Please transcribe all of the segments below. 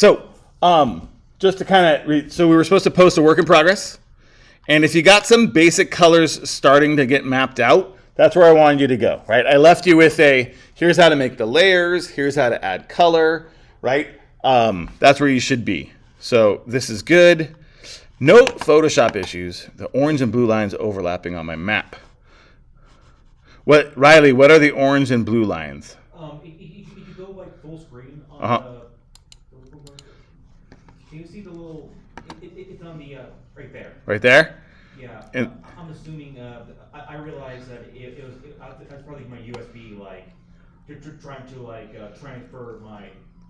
So, just to kind of, so we were supposed to post a work in progress. And if you got some basic colors starting to get mapped out, that's where I wanted you to go, right? I left you with here's how to make the layers, here's how to add color, right? That's where you should be. So this is good. Note Photoshop issues. The orange and blue lines overlapping on my map. Riley, what are the orange and blue lines? If you go like full screen on can you see the little, it's on the, right there. Right there? Yeah, And I'm assuming, I realized that it was probably my USB, like, trying to transfer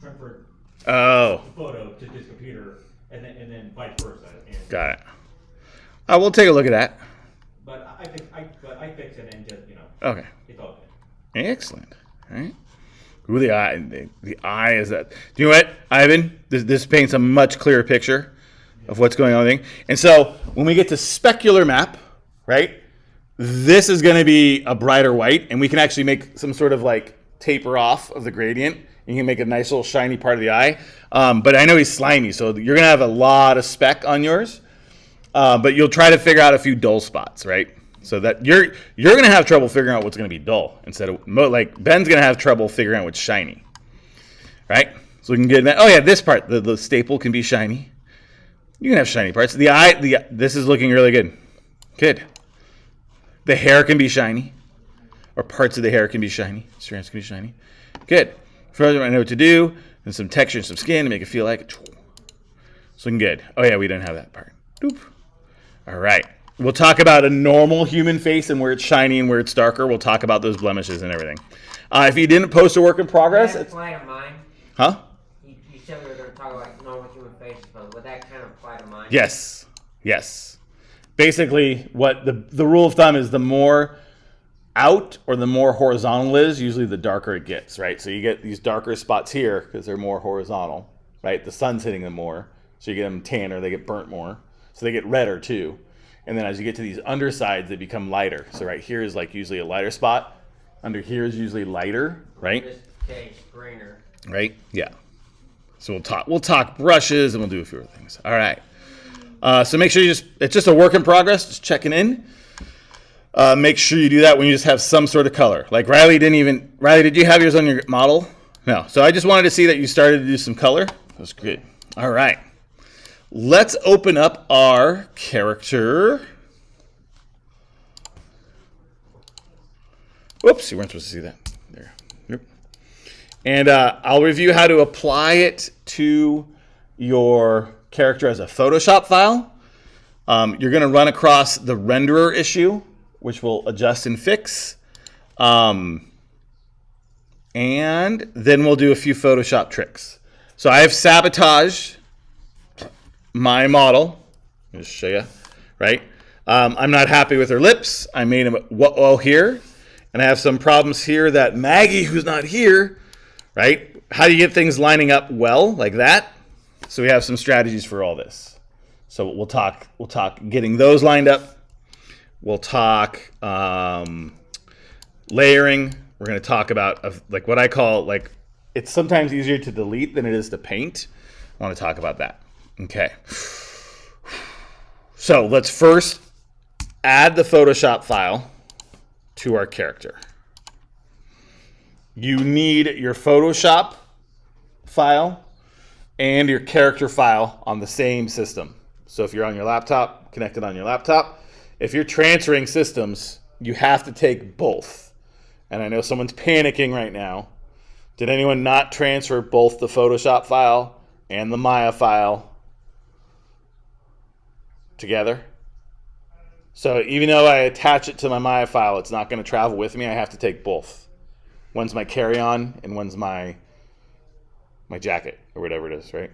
the photo to this computer, and then vice versa. Got it. We'll take a look at that. But I fixed it and just, Okay. it's all good. Excellent. All right. Ooh, the eye is that. Do you know what, Ivan? This paints a much clearer picture of what's going on. And so when we get to specular map, right, this is going to be a brighter white, and we can actually make some sort of like taper off of the gradient. You can make a nice little shiny part of the eye. But I know he's slimy, so you're going to have a lot of speck on yours. But you'll try to figure out a few dull spots, right? So that you're going to have trouble figuring out what's going to be dull instead of like Ben's going to have trouble figuring out what's shiny, right? So we can get that. Oh yeah, this part, the staple can be shiny. You can have shiny parts. The eye, this is looking really good. Good. The hair can be shiny, or parts of the hair can be shiny. Strands can be shiny. Good. Further, I know what to do. And some texture and some skin to make it feel like it. It's looking good. Oh yeah, we don't have that part. Doop. All right. We'll talk about a normal human face and where it's shiny and where it's darker. We'll talk about those blemishes and everything. If you didn't post a work in progress, would that apply to mine? Huh? You said we were going to talk about normal human faces, but would that kind of apply to mine? Yes. Basically, what the rule of thumb is, the more out or the more horizontal it is, usually the darker it gets, right? So you get these darker spots here because they're more horizontal, right? The sun's hitting them more, so you get them tanner, they get burnt more, so they get redder too. And then as you get to these undersides, they become lighter. So right here is like usually a lighter spot. Under here is usually lighter, right? This case greener. Right? Yeah. So we'll talk brushes and we'll do a few other things. All right. So make sure it's just a work in progress, just checking in. Make sure you do that when you just have some sort of color. Like Riley, did you have yours on your model? No. So I just wanted to see that you started to do some color. That's good. All right. Let's open up our character. Whoops, you weren't supposed to see that. There. Yep. And I'll review how to apply it to your character as a Photoshop file. You're going to run across the renderer issue, which will adjust and fix. And then we'll do a few Photoshop tricks. So I have sabotaged my model. Let me just show you, right? I'm not happy with her lips. I made them well here. And I have some problems here that Maggie, who's not here, right? How do you get things lining up well like that? So we have some strategies for all this. So we'll talk getting those lined up. We'll talk layering. We're going to talk about like what I call, like, it's sometimes easier to delete than it is to paint. I want to talk about that. Okay. So let's first add the Photoshop file to our character. You need your Photoshop file and your character file on the same system. So if you're on your laptop, connect it on your laptop. If you're transferring systems, you have to take both. And I know someone's panicking right now. Did anyone not transfer both the Photoshop file and the Maya file together? So even though I attach it to my Maya file, it's not going to travel with me. I have to take both. One's my carry-on and one's my jacket or whatever it is, right?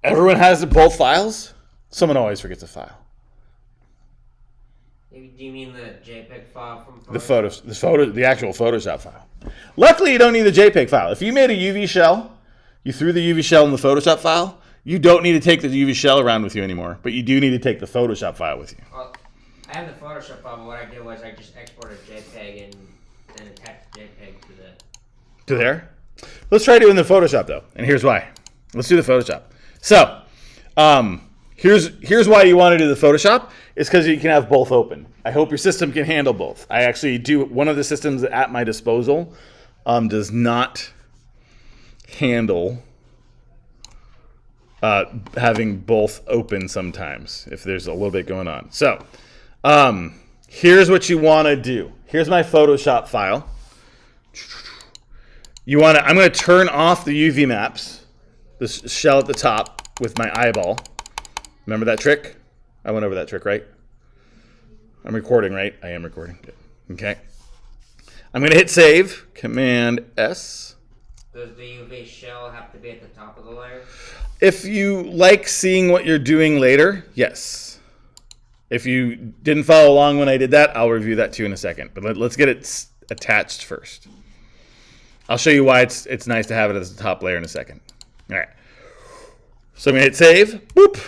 Everyone has both files? Someone always forgets a file. Do you mean the JPEG file from Photoshop? The actual Photoshop file. Luckily, you don't need the JPEG file. If you made a UV shell, you threw the UV shell in the Photoshop file, you don't need to take the UV shell around with you anymore, but you do need to take the Photoshop file with you. Well, I have the Photoshop file, but what I did was I just exported JPEG and then attached JPEG to there? Let's try doing the Photoshop, though, and here's why. Let's do the Photoshop. So, here's why you want to do the Photoshop. It's because you can have both open. I hope your system can handle both. I actually do. One of the systems at my disposal does not handle having both open sometimes if there's a little bit going on. So, here's what you want to do. Here's my Photoshop file. I'm going to turn off the UV maps, this shell at the top with my eyeball. Remember that trick? I went over that trick, right? I'm recording, right? I am recording. Good. Okay. I'm going to hit save, Command S. Does the UV shell have to be at the top of the layer? If you like seeing what you're doing later, yes. If you didn't follow along when I did that, I'll review that too in a second. But let's get it attached first. I'll show you why it's nice to have it as the top layer in a second. All right. So I'm going to hit save. Boop.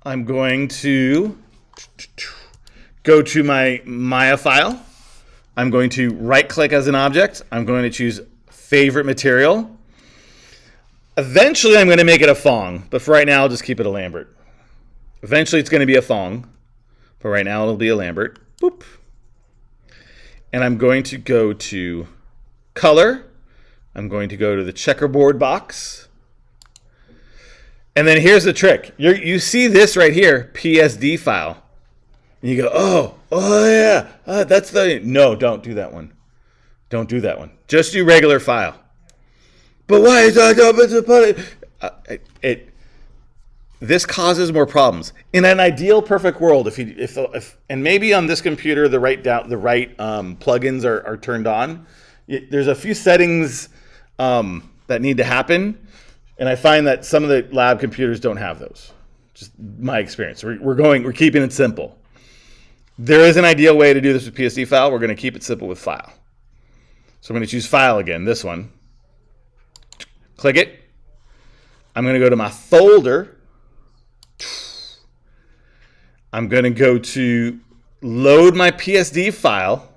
I'm going to go to my Maya file. I'm going to right-click as an object. I'm going to choose favorite material. Eventually, I'm going to make it a Phong, but for right now, I'll just keep it a Lambert. Eventually, it's going to be a Phong, but right now, it'll be a Lambert. Boop. And I'm going to go to color. I'm going to go to the checkerboard box. And then here's the trick. You see this right here, PSD file. And you go, oh yeah, that's the... No, don't do that one. Don't do that one. Just do regular file. But why is that? This causes more problems. In an ideal, perfect world, if and maybe on this computer the right plugins are turned on. There's a few settings that need to happen, and I find that some of the lab computers don't have those. Just my experience. We're keeping it simple. There is an ideal way to do this with PSD file. We're going to keep it simple with file. So I'm going to choose file again, this one. Click it. I'm going to go to my folder. I'm going to go to load my PSD file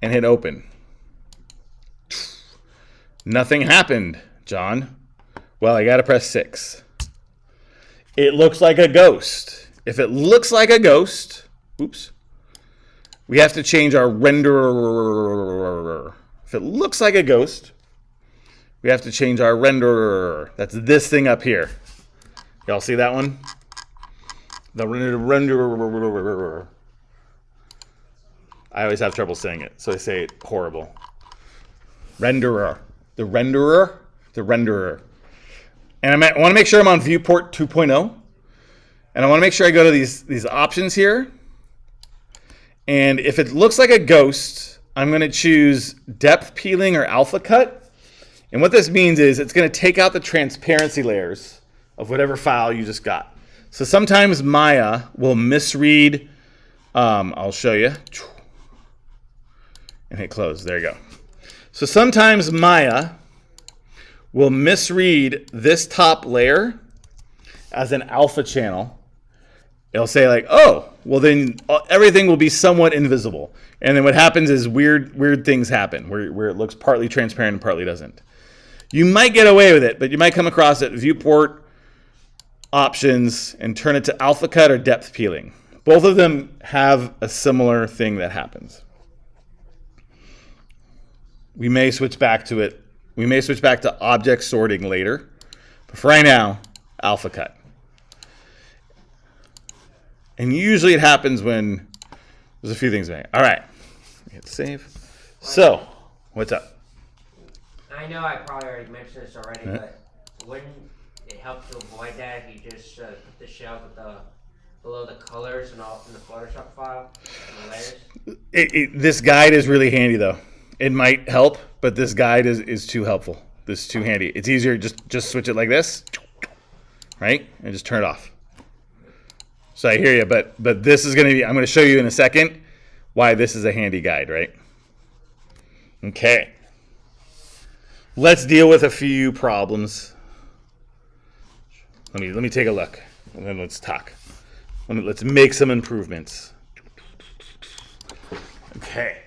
and hit open. Nothing happened, John. Well, I got to press 6. It looks like a ghost. If it looks like a ghost, oops, we have to change our renderer. If it looks like a ghost, we have to change our renderer. That's this thing up here. Y'all see that one? The renderer. I always have trouble saying it, so I say it horrible. Renderer. The renderer. The renderer. And I want to make sure I'm on viewport 2.0. And I want to make sure I go to these options here. And if it looks like a ghost, I'm going to choose depth peeling or alpha cut. And what this means is it's going to take out the transparency layers of whatever file you just got. So sometimes Maya will misread. I'll show you. And hit close. There you go. So sometimes Maya will misread this top layer as an alpha channel. It'll say like, oh, well then everything will be somewhat invisible. And then what happens is weird things happen where it looks partly transparent and partly doesn't. You might get away with it, but you might come across it viewport options and turn it to alpha cut or depth peeling. Both of them have a similar thing that happens. We may switch back to it. We may switch back to object sorting later. But for right now, alpha cut. And usually it happens when there's a few things. All right. Hit save. So, what's up? I know I probably already mentioned this already, but wouldn't it help to avoid that if you just put the shells below the colors and all in the Photoshop file and the layers? This guide is really handy though. It might help, but this guide is too helpful. This is too handy. It's easier just switch it like this, right? And just turn it off. So I hear you, but this is going to be, I'm going to show you in a second why this is a handy guide, right? Okay. Let's deal with a few problems. Let me take a look, and then let's talk. Let's make some improvements. Okay.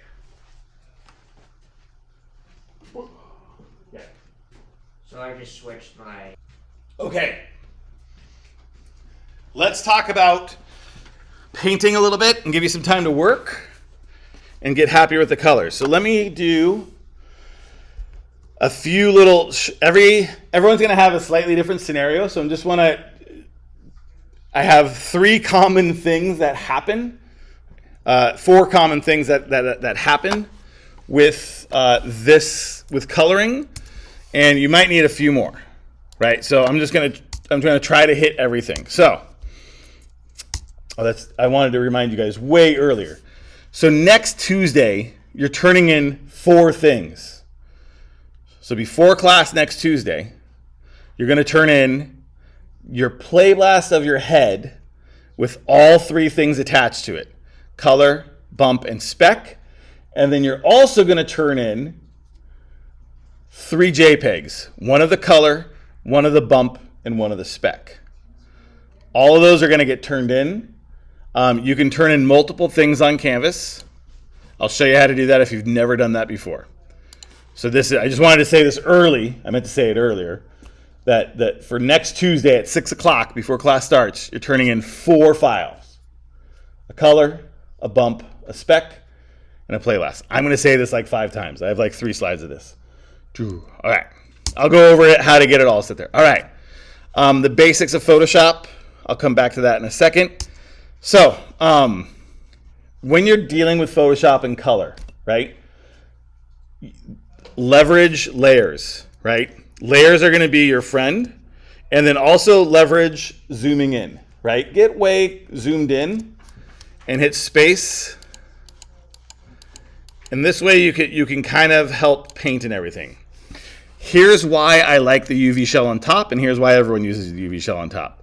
So I I just switched my. Okay. Let's talk about painting a little bit and give you some time to work and get happier with the colors. So let me do a few little, everyone's going to have a slightly different scenario. So I have 3 common things that happen, 4 common things that happen with with coloring, and you might need a few more, right? So I'm going to try to hit everything. So, I wanted to remind you guys way earlier. So next Tuesday, you're turning in 4 things. So before class next Tuesday, you're going to turn in your play blast of your head with all 3 things attached to it: color, bump, and spec. And then you're also going to turn in 3 JPEGs, 1 of the color, 1 of the bump, and 1 of the spec. All of those are going to get turned in. You can turn in multiple things on Canvas. I'll show you how to do that if you've never done that before. So I just wanted to say this early. I meant to say it earlier. That for next Tuesday at 6 o'clock before class starts, you're turning in 4 files: a color, a bump, a spec, and a playlist. I'm going to say this like 5 times. I have like 3 slides of this. All right. I'll go over it, how to get it all set there. All right. The basics of Photoshop. I'll come back to that in a second. So, when you're dealing with Photoshop and color, right? Leverage layers, right? Layers are going to be your friend. And then also leverage zooming in, right? Get way zoomed in and hit space. And this way you can kind of help paint and everything. Here's why I like the UV shell on top, and here's why everyone uses the UV shell on top.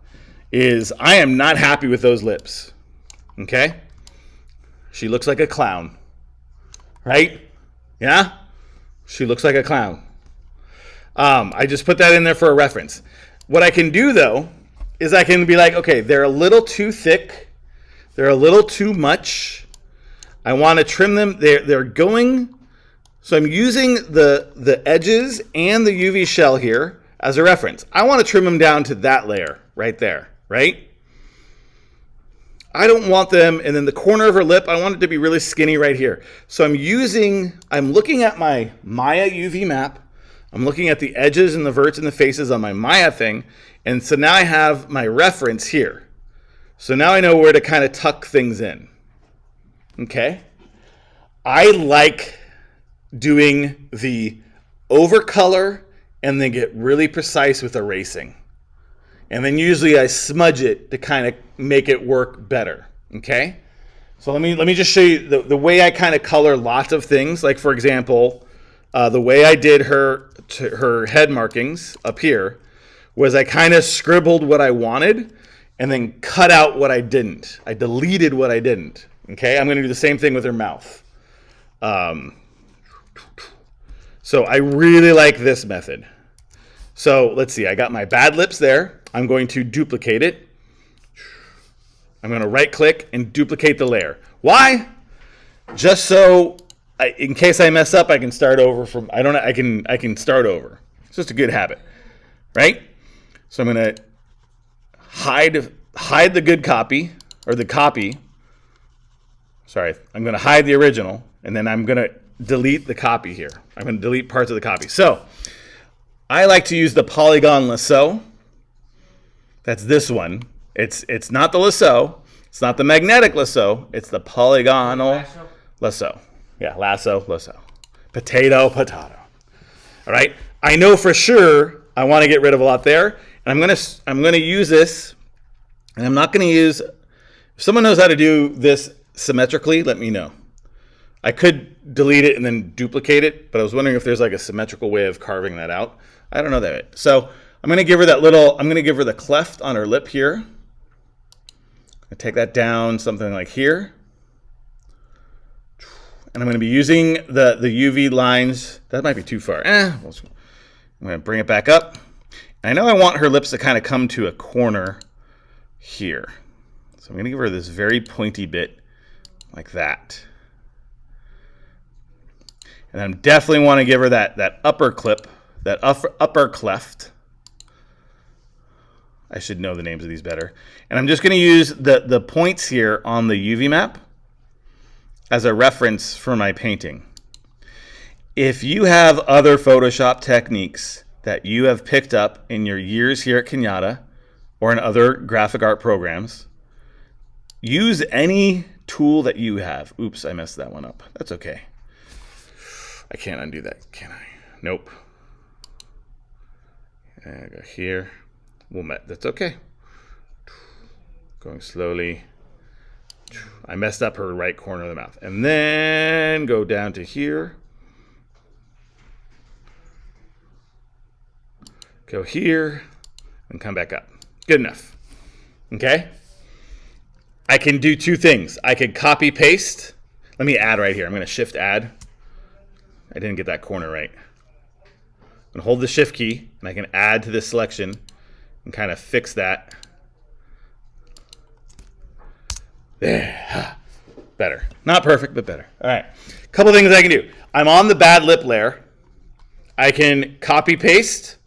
Is I am not happy with those lips. Okay? She looks like a clown. Right? Yeah? She looks like a clown. I just put that in there for a reference. What I can do, though, is I can be like, okay, they're a little too thick. They're a little too much. I want to trim them. They're going. So I'm using the edges and the UV shell here as a reference. I want to trim them down to that layer right there, right? I don't want them, and then the corner of her lip, I want it to be really skinny right here. So I'm looking at my Maya UV map. I'm looking at the edges and the verts and the faces on my Maya thing. And so now I have my reference here. So now I know where to kind of tuck things in. Okay? I like doing the overcolor and then get really precise with erasing. And then usually I smudge it to kind of make it work better. Okay? So let me just show you the way I kind of color lots of things. Like, for example, the way I did her head markings up here was I kind of scribbled what I wanted and then cut out what I didn't. I deleted what I didn't. Okay? I'm going to do the same thing with her mouth. So I really like this method. So let's see. I got my bad lips there. I'm going to duplicate it. I'm going to right click and duplicate the layer. Why? Just so in case I mess up, I can start over from, I can start over. It's just a good habit, right? So I'm going to hide the good copy, or the copy. Sorry, I'm going to hide the original, and then I'm going to delete the copy here. I'm going to delete parts of the copy. So I like to use the polygon lasso. That's this one. It's not the lasso. It's not the magnetic lasso. It's the polygonal lasso. Yeah, lasso. Potato. All right. I know for sure I want to get rid of a lot there, and I'm gonna use this, and I'm not gonna use. If someone knows how to do this symmetrically, let me know. I could delete it and then duplicate it, but I was wondering if there's like a symmetrical way of carving that out. I don't know that. So I'm gonna give her I'm gonna give her the cleft on her lip here. I take that down something like here. And I'm going to be using the UV lines. That might be too far. I'm going to bring it back up. And I know I want her lips to kind of come to a corner here. So I'm going to give her this very pointy bit like that. And I definitely want to give her that upper clip, that upper cleft. I should know the names of these better. And I'm just going to use the points here on the UV map as a reference for my painting. If you have other Photoshop techniques that you have picked up in your years here at Kenyatta or in other graphic art programs, use any tool that you have. Oops, I messed that one up. That's okay. I can't undo that, can I? Nope. And I go here. That's okay. Going slowly. I messed up her right corner of the mouth. And then go down to here. Go here and come back up. Good enough. Okay? I can do two things. I could copy paste. Let me add right here. I'm going to shift add. I didn't get that corner right. I'm going to hold the shift key and I can add to this selection and kind of fix that. There. Better. Not perfect, but better. All right. A couple things I can do. I'm on the bad lip layer. I can copy paste,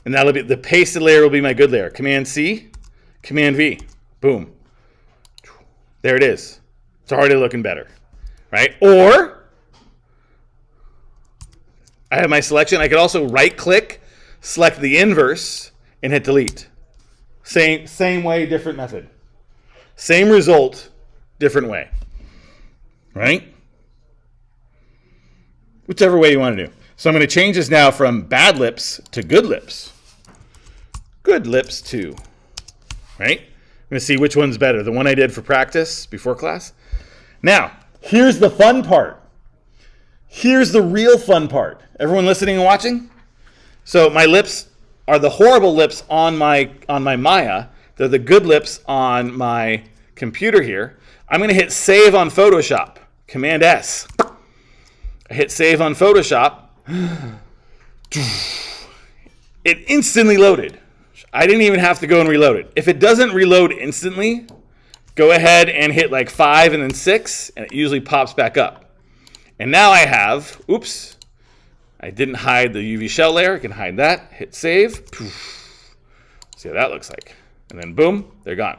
and that'll be the pasted layer will be my good layer. Command C, Command V. Boom. There it is. It's already looking better. Right? Or I have my selection. I could also right click, select the inverse, and hit delete. Same way, different method. Same result, different way. Right? Whichever way you want to do. So I'm going to change this now from bad lips to good lips. Good lips 2. Right? I'm going to see which one's better. The one I did for practice before class. Now, here's the fun part. Here's the real fun part. Everyone listening and watching? So my lips are the horrible lips on my Maya. They're the good lips on my computer here. I'm going to hit save on Photoshop. Command S. I hit save on Photoshop. It instantly loaded. I didn't even have to go and reload it. If it doesn't reload instantly, go ahead and hit like 5 and then 6, and it usually pops back up. And now I have, oops, I didn't hide the UV shell layer. I can hide that. Hit save. See how that looks like. And then boom, they're gone.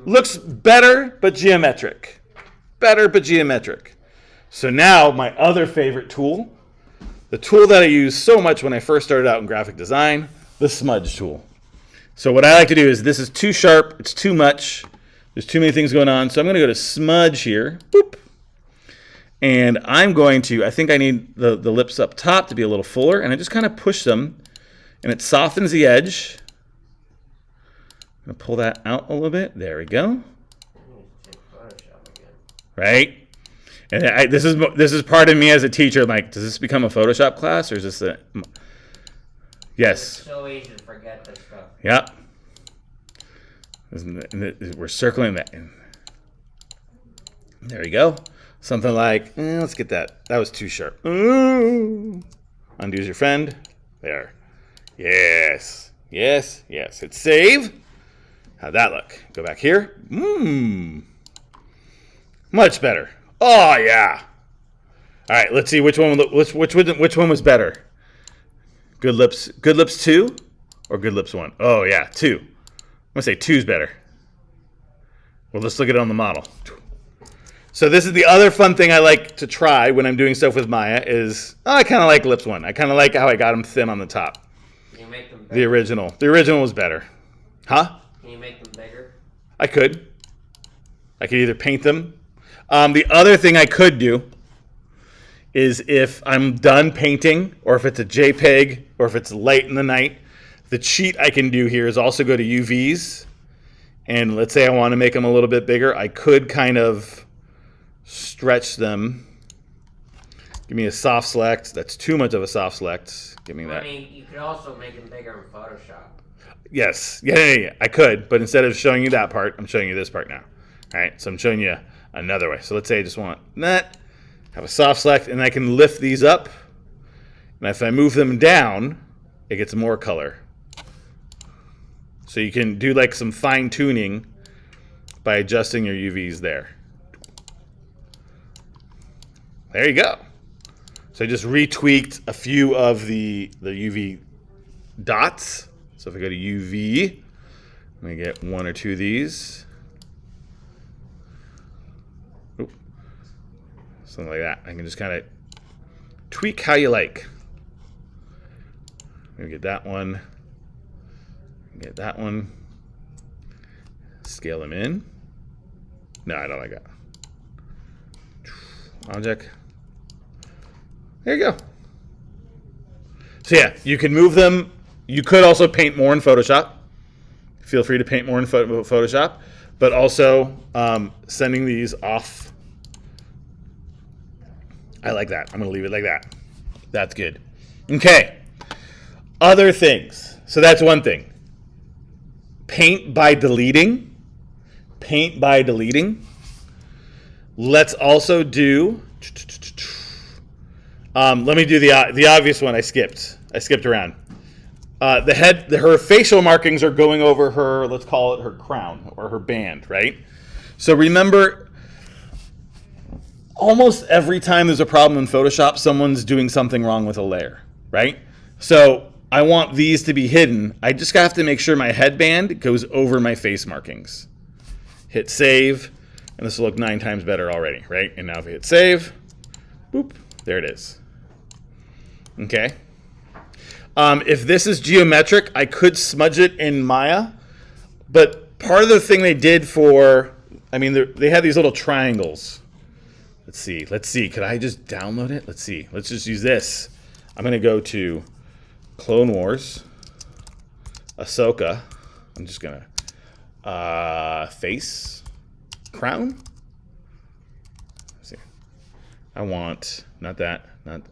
Looks better, but geometric. Better, but geometric. So now my other favorite tool, the tool that I used so much when I first started out in graphic design, the smudge tool. So what I like to do is this is too sharp, it's too much, there's too many things going on. So I'm going to go to smudge here. Boop. And I'm going to, I think I need the lips up top to be a little fuller, and I just kind of push them, and it softens the edge. I'm going to pull that out a little bit. There we go. Right? And this is part of me as a teacher. I'm like, does this become a Photoshop class, or is this a... Yes. It's so easy to forget this stuff. Yeah. We're circling that. There we go. Something like, let's get that. That was too sharp. Ooh. Undo's your friend. There. Yes. Yes. Yes. Hit save. How'd that look? Go back here. Much better. Oh yeah. All right. Let's see which one was better. Good lips 2 or good lips 1? Oh yeah, 2. I'm gonna say 2's better. Well, let's look at it on the model. So this is the other fun thing I like to try when I'm doing stuff with Maya is, I kind of like lips 1. I kind of like how I got them thin on the top. Can you make them bigger? The original was better. Huh? Can you make them bigger? I could either paint them. The other thing I could do is if I'm done painting, or if it's a JPEG, or if it's late in the night, the cheat I can do here is also go to UVs, and let's say I want to make them a little bit bigger. I could kind of stretch them. Give me a soft select. That's too much of a soft select. Give me that. I mean, you could also make them bigger in Photoshop. Yes. Yeah. I could, but instead of showing you that part, I'm showing you this part now. All right, so I'm showing you another way. So let's say I just want that. Have a soft select, and I can lift these up. And if I move them down, it gets more color. So you can do like some fine tuning by adjusting your UVs there. There you go. So I just retweaked a few of the UV dots. So if I go to UV, let me get one or two of these. Oop. Something like that. I can just kind of tweak how you like. I'm gonna get that one. Get that one. Scale them in. No, I don't like that. Object. There you go. So yeah, you can move them. You could also paint more in Photoshop. Feel free to paint more in Photoshop, but also sending these off. I like that. I'm going to leave it like that. That's good. Okay. Other things. So that's one thing. Paint by deleting. Paint by deleting. Let's also do. Let me do the obvious one. I skipped around. Her facial markings are going over her, let's call it her crown or her band, right? So remember, almost every time there's a problem in Photoshop, someone's doing something wrong with a layer, right? So I want these to be hidden. I just have to make sure my headband goes over my face markings. Hit save, and this will look 9 times better already, right? And now if I hit save, boop, there it is. Okay. If this is geometric, I could smudge it in Maya, but part of the thing they did they had these little triangles. Let's see. Could I just download it? Let's see. Let's just use this. I'm going to go to Clone Wars, Ahsoka. I'm just going to face, crown. Let's see. I want not that. I'm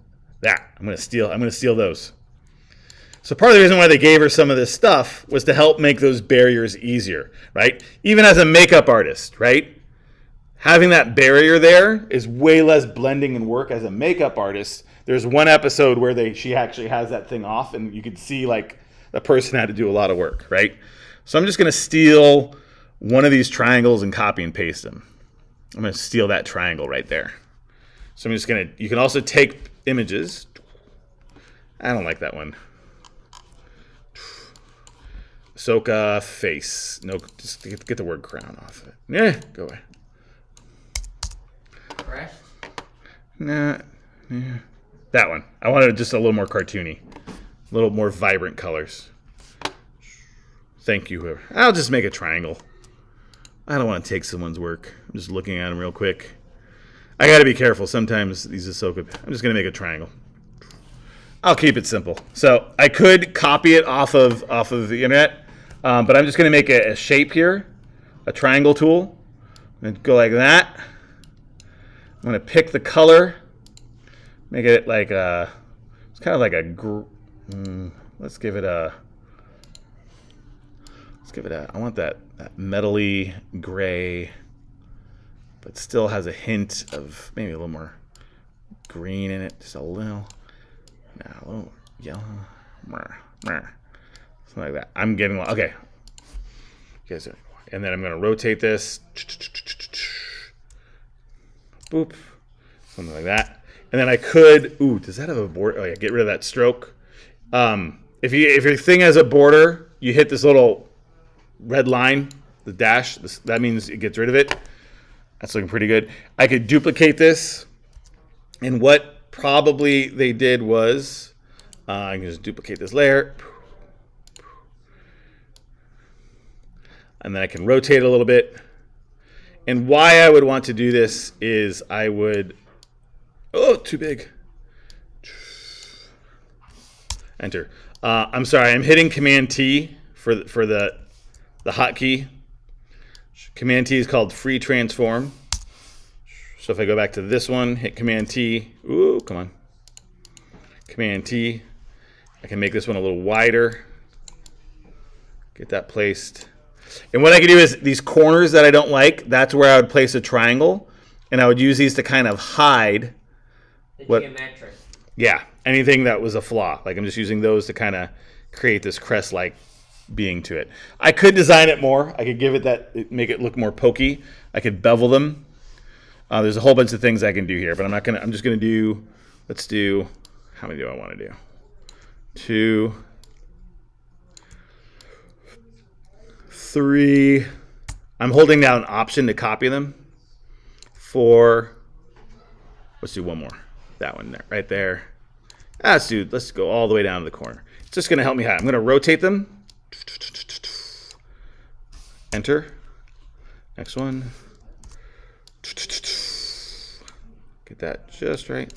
going to steal those. So part of the reason why they gave her some of this stuff was to help make those barriers easier, right? Even as a makeup artist, right? Having that barrier there is way less blending and work as a makeup artist. There's one episode where she actually has that thing off, and you could see like the person had to do a lot of work, right? So I'm just going to steal one of these triangles and copy and paste them. I'm going to steal that triangle right there. So I'm just going to, you can also take images. I don't like that one. Ahsoka face. No, just get the word crown off of it. Yeah, go away. Fresh? Nah, yeah. That one. I wanted just a little more cartoony. A little more vibrant colors. Thank you, whoever. I'll just make a triangle. I don't want to take someone's work. I'm just looking at them real quick. I got to be careful. Sometimes these Ahsoka. I'm just going to make a triangle. I'll keep it simple. So I could copy it off of the internet. But I'm just going to make a shape here, a triangle tool, and go like that. I'm going to pick the color, make it like it's kind of like let's give it a, I want that metally gray, but still has a hint of maybe a little more green in it, just a little yellow. Something like that. I'm getting okay. And then I'm going to rotate this. Boop. Something like that. And then I could. Ooh, does that have a border? Oh yeah, get rid of that stroke. If your thing has a border, you hit this little red line, the dash. That means it gets rid of it. That's looking pretty good. I could duplicate this. And what probably they did was, I can just duplicate this layer. And then I can rotate a little bit. And why I would want to do this is I would, too big. Enter. I'm sorry, I'm hitting Command T for the hotkey. Command T is called free transform. So if I go back to this one, hit Command T. Ooh, come on. Command T. I can make this one a little wider. Get that placed. And what I can do is these corners that I don't like, that's where I would place a triangle. And I would use these to kind of hide geometric. Yeah, anything that was a flaw. Like I'm just using those to kind of create this crest-like being to it. I could design it more. I could give it make it look more pokey. I could bevel them. There's a whole bunch of things I can do here, but I'm just gonna do Let's do, how many do I want to do? 2, 3. I'm holding down Option to copy them. 4. Let's do one more. That one there, right there. Let's go all the way down to the corner. It's just going to help me out. I'm going to rotate them. Enter. Next one. Get that just right.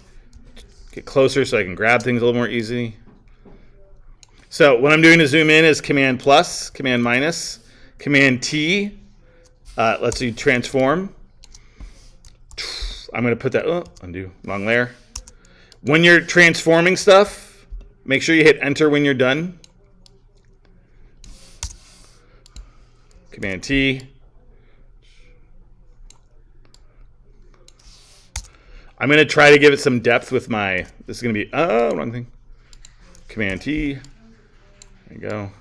Get closer so I can grab things a little more easily. So what I'm doing to zoom in is Command plus, Command minus, Command T. Let's do transform. I'm going to put that, undo, wrong layer. When you're transforming stuff, make sure you hit enter when you're done. Command T. I'm going to try to give it some depth with my, this is going to be, wrong thing. Command T. There you go.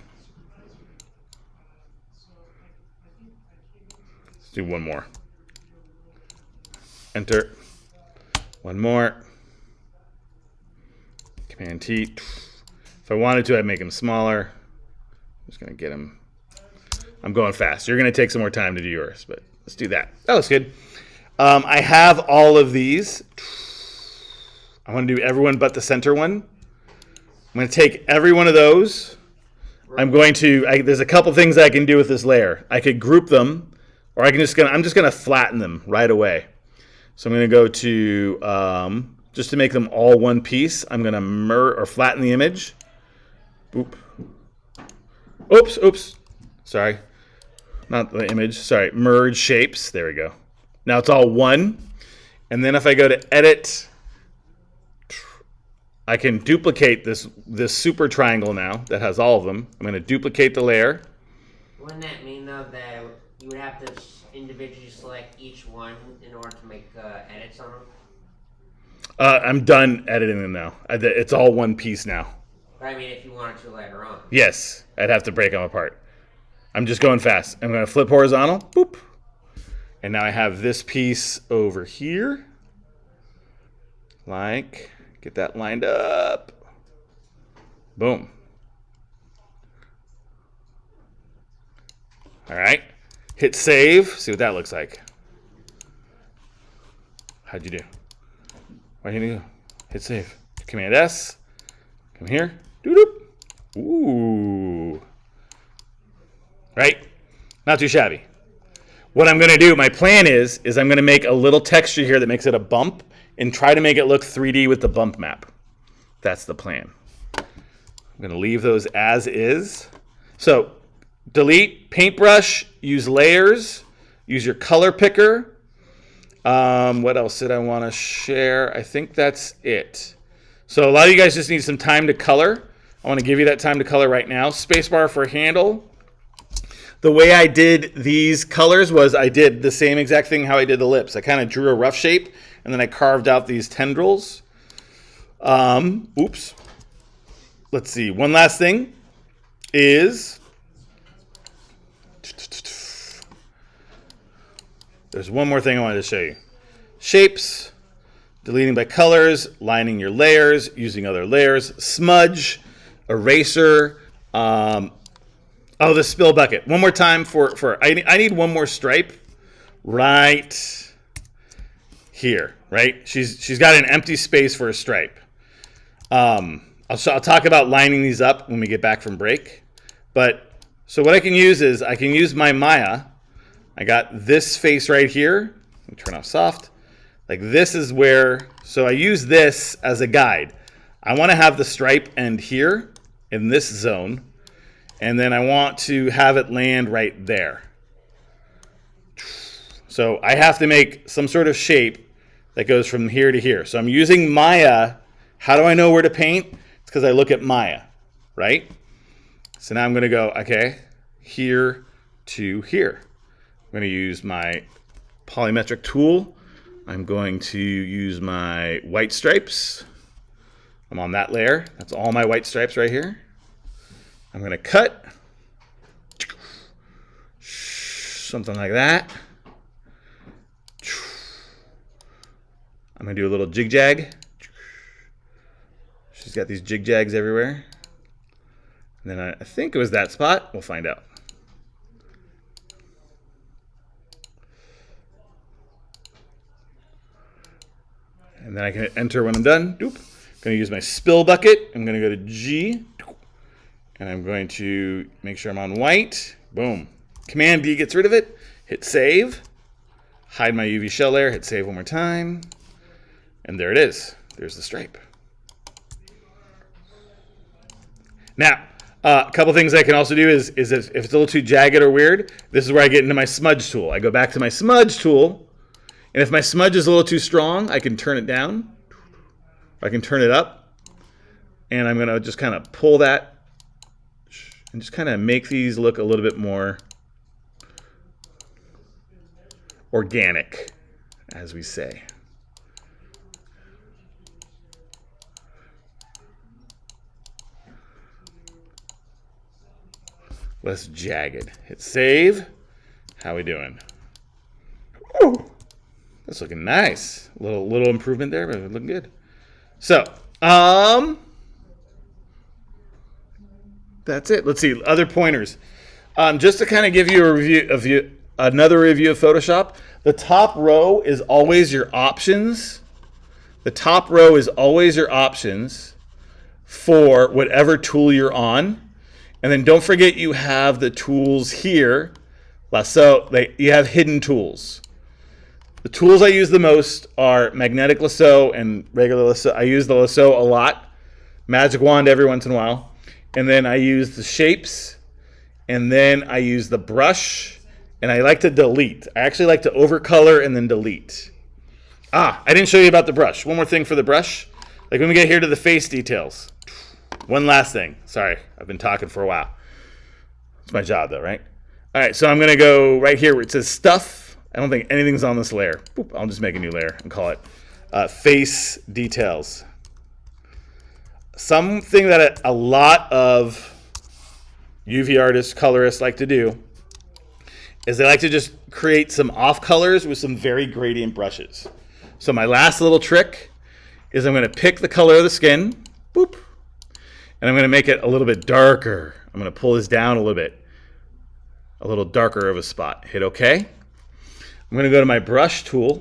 Let's do one more. Enter. One more. Command T. If I wanted to, I'd make them smaller. I'm just going to get them. I'm going fast. You're going to take some more time to do yours, but let's do that. That looks good. I have all of these. I want to do everyone but the center one. I'm going to take every one of those. There's a couple things I can do with this layer. I could group them, or I'm just going to flatten them right away. So I'm going to go to, just to make them all one piece, I'm going to flatten the image. Oops. Sorry. Not the image. Sorry. Merge shapes. There we go. Now it's all one. And then if I go to edit, I can duplicate this super triangle now that has all of them. I'm going to duplicate the layer. Wouldn't that mean, though, that you would have to individually select each one in order to make edits on them? I'm done editing them now. It's all one piece now. But I mean, if you wanted to later on. Yes, I'd have to break them apart. I'm just going fast. I'm going to flip horizontal. Boop. And now I have this piece over here. Get that lined up. Boom. All right. Hit save. See what that looks like. How'd you do? Why didn't you go? Hit save. Command S. Come here. Doop. Ooh. Right? Not too shabby. What I'm going to do, my plan is I'm going to make a little texture here that makes it a bump and try to make it look 3D with the bump map. That's the plan. I'm going to leave those as is. So delete, paintbrush, use layers, use your color picker. What else did I want to share? I think that's it. So a lot of you guys just need some time to color. I want to give you that time to color right now. Spacebar for handle. The way I did these colors was I did the same exact thing how I did the lips. I kind of drew a rough shape, and then I carved out these tendrils. Oops. Let's see. One last thing is there's one more thing I wanted to show you. Shapes, deleting by colors, lining your layers, using other layers, smudge, eraser, the spill bucket. One more time I need one more stripe right here, right? She's got an empty space for a stripe. I'll talk about lining these up when we get back from break. But so what I can use is I can use my Maya. I got this face right here. Let me turn off soft. Like this is where, so I use this as a guide. I want to have the stripe end here in this zone. And then I want to have it land right there. So I have to make some sort of shape that goes from here to here. So I'm using Maya. How do I know where to paint? It's because I look at Maya, right? So now I'm going to go, okay, here to here. I'm going to use my polymetric tool. I'm going to use my white stripes. I'm on that layer. That's all my white stripes right here. I'm going to cut something like that. I'm going to do a little jig-jag. She's got these jig jags everywhere. And then I think it was that spot. We'll find out. And then I can hit enter when I'm done. Doop. I'm going to use my spill bucket. I'm going to go to G. And I'm going to make sure I'm on white. Boom. Command D gets rid of it. Hit save. Hide my UV shell layer. Hit save one more time. And there it is. There's the stripe. Now, a couple things I can also do is if it's a little too jagged or weird, this is where I get into my smudge tool. I go back to my smudge tool. And if my smudge is a little too strong, I can turn it down. I can turn it up. And I'm going to just kind of pull that and just kind of make these look a little bit more organic, as we say. Less jagged. Hit save. How we doing? Ooh. That's looking nice. Little improvement there, but looking good. So, that's it. Let's see other pointers. Just to kind of give you another review of Photoshop. The top row is always your options. The top row is always your options for whatever tool you're on, and then don't forget you have the tools here. Lasso. You have hidden tools. The tools I use the most are magnetic lasso and regular lasso. I use the lasso a lot. Magic wand every once in a while. And then I use the shapes. And then I use the brush. And I like to delete. I actually like to overcolor and then delete. I didn't show you about the brush. One more thing for the brush. Like when we get here to the face details. One last thing. Sorry, I've been talking for a while. It's my job though, right? All right, so I'm going to go right here where it says stuff. I don't think anything's on this layer. Boop, I'll just make a new layer and call it face details. Something that a lot of UV artists, colorists like to do is they like to just create some off colors with some very gradient brushes. So my last little trick is I'm going to pick the color of the skin, boop, and I'm going to make it a little bit darker. I'm going to pull this down a little bit, a little darker of a spot. Hit OK. I'm going to go to my brush tool.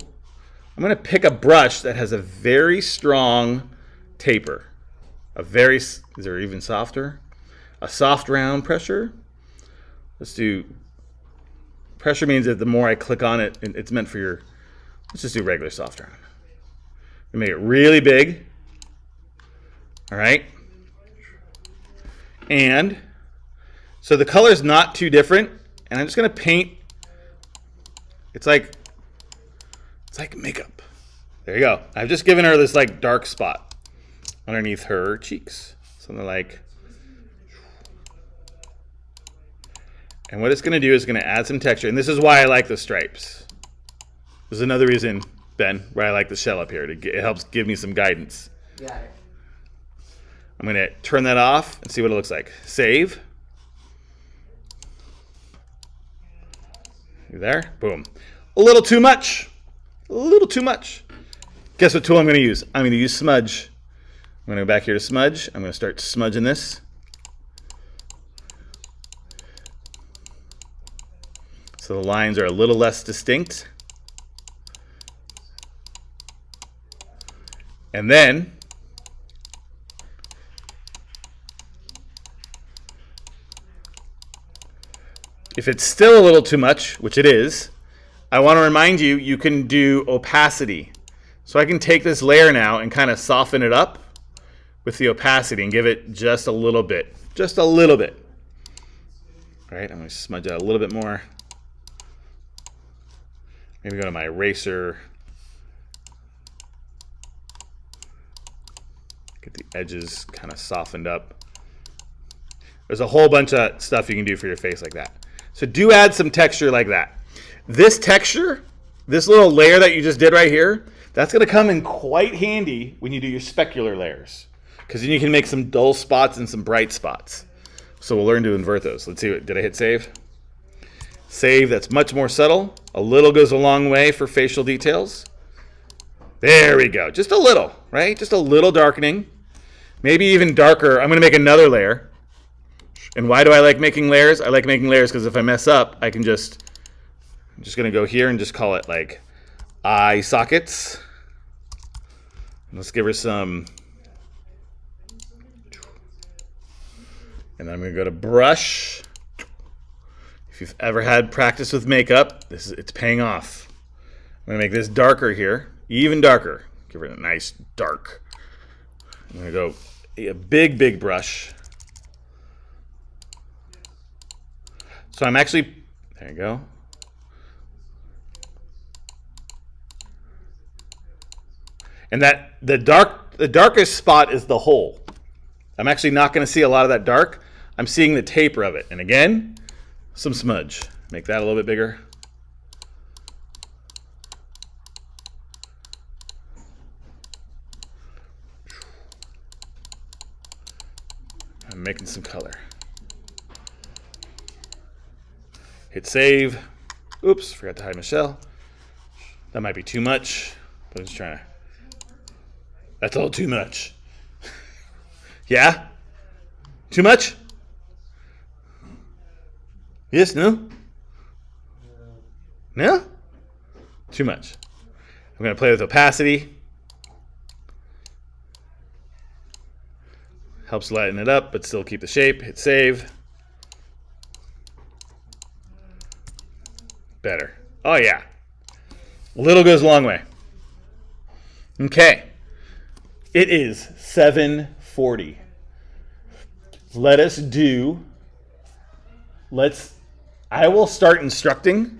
I'm going to pick a brush that has a very strong taper. Is there even softer? A soft round pressure. Let's do, pressure means that the more I click on it, it's meant for your, let's just do regular soft round. Make it really big. All right. And so the color is not too different. And I'm just going to paint. It's like makeup. There you go. I've just given her this like dark spot underneath her cheeks. Something like. And what it's going to do is going to add some texture. And this is why I like the stripes. This is another reason, Ben, why I like the shell up here. It helps give me some guidance. Got it. I'm going to turn that off and see what it looks like. Save. You there? Boom. A little too much. A little too much. Guess what tool I'm going to use? I'm going to use smudge. I'm going to go back here to smudge. I'm going to start smudging this. So the lines are a little less distinct. And then if it's still a little too much, which it is, I want to remind you, you can do opacity. So I can take this layer now and kind of soften it up with the opacity and give it just a little bit. Just a little bit. All right, I'm going to smudge it a little bit more. Maybe go to my eraser. Get the edges kind of softened up. There's a whole bunch of stuff you can do for your face like that. So do add some texture like that. This texture, this little layer that you just did right here, that's going to come in quite handy when you do your specular layers. Because then you can make some dull spots and some bright spots. So we'll learn to invert those. Let's see. Did I hit save? Save, that's much more subtle. A little goes a long way for facial details. There we go. Just a little, right? Just a little darkening. maybe even darker. I'm going to make another layer. And why do I like making layers? I like making layers because if I mess up, I'm just going to go here and just call it like eye sockets. And let's give her some. And then I'm going to go to brush. If you've ever had practice with makeup, it's paying off. I'm going to make this darker here, even darker. Give her a nice dark. I'm going to go a big, big brush. So I'm actually, there you go. And that the darkest spot is the hole. I'm actually not going to see a lot of that dark. I'm seeing the taper of it. And again, some smudge. Make that a little bit bigger. I'm making some color. Hit save. Oops, forgot to hide Michelle. That might be too much, but I'm just trying to. That's all too much. Yeah? Too much? Yes, no? No? Too much. I'm going to play with opacity. Helps lighten it up, but still keep the shape. Hit save. Better. Oh, yeah. A little goes a long way. Okay. It is 7:40. I will start instructing